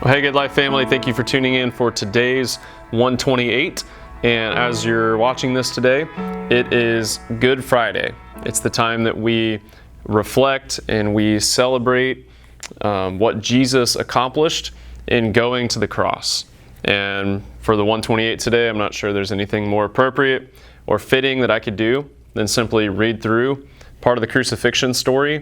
Well, hey, Good Life family, thank you for tuning in for today's 128. And as you're watching this today, it is Good Friday. It's the time that we reflect and we celebrate what Jesus accomplished in going to the cross. And for the 128 today, I'm not sure there's anything more appropriate or fitting that I could do than simply read through part of the crucifixion story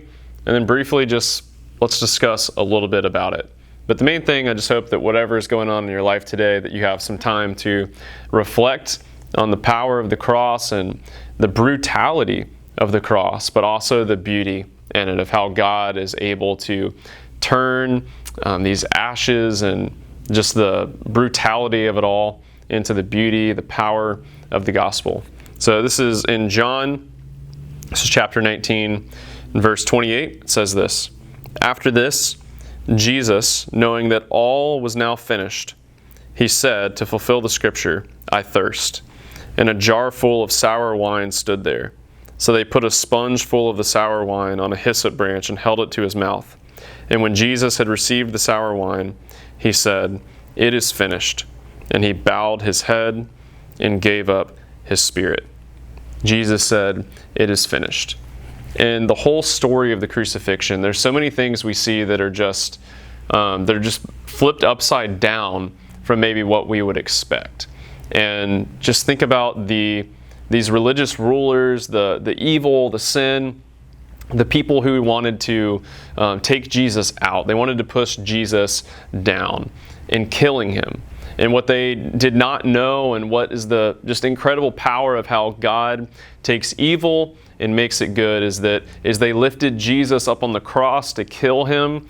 and then briefly let's discuss a little bit about it. But the main thing, I just hope that whatever is going on in your life today, that you have some time to reflect on the power of the cross and the brutality of the cross, but also the beauty in it of how God is able to turn these ashes and just the brutality of it all into the beauty, the power of the gospel. So this is in John, this is chapter 19, verse 28. It says this: "After this, Jesus, knowing that all was now finished, he said, to fulfill the scripture, 'I thirst.' And a jar full of sour wine stood there. So they put a sponge full of the sour wine on a hyssop branch and held it to his mouth. And when Jesus had received the sour wine, he said, 'It is finished.' And he bowed his head and gave up his spirit." Jesus said, "It is finished." In the whole story of the crucifixion, there's so many things we see that are just they're just flipped upside down from maybe what we would expect. And just think about these religious rulers, the evil, the sin, the people who wanted to take Jesus out. They wanted to push Jesus down and killing him. And what they did not know, and what is the just incredible power of how God takes evil and makes it good, is that as they lifted Jesus up on the cross to kill him,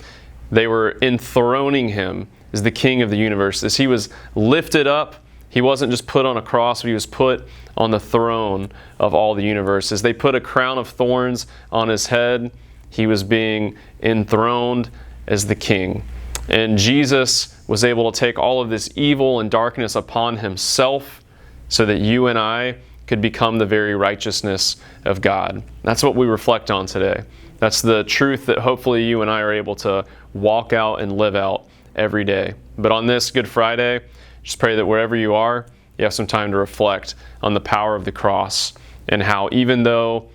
they were enthroning him as the King of the universe. As he was lifted up, he wasn't just put on a cross, but he was put on the throne of all the universe. As they put a crown of thorns on his head, he was being enthroned as the King. And Jesus was able to take all of this evil and darkness upon himself so that you and I could become the very righteousness of God. That's what we reflect on today. That's the truth that hopefully you and I are able to walk out and live out every day. But on this Good Friday, just pray that wherever you are, you have some time to reflect on the power of the cross and how even though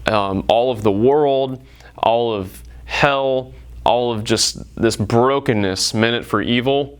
all of the world, all of hell, all of just this brokenness meant it for evil,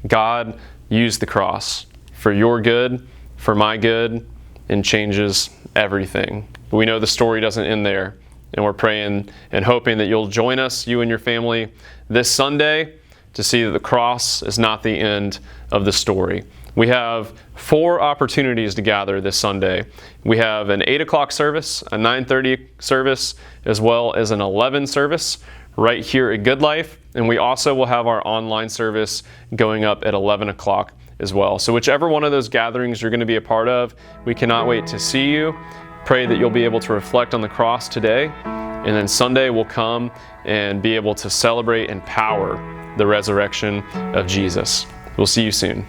God used the cross for your good, for my good, and changes everything. But we know the story doesn't end there, and we're praying and hoping that you'll join us, you and your family, this Sunday to see that the cross is not the end of the story. We have 4 opportunities to gather this Sunday. We have an 8 o'clock service, a 9:30 service, as well as an 11 service right here at Good Life. And we also will have our online service going up at 11 o'clock as well. So whichever one of those gatherings you're going to be a part of, we cannot wait to see you. Pray that you'll be able to reflect on the cross today. And then Sunday we'll come and be able to celebrate and power the resurrection of Jesus. We'll see you soon.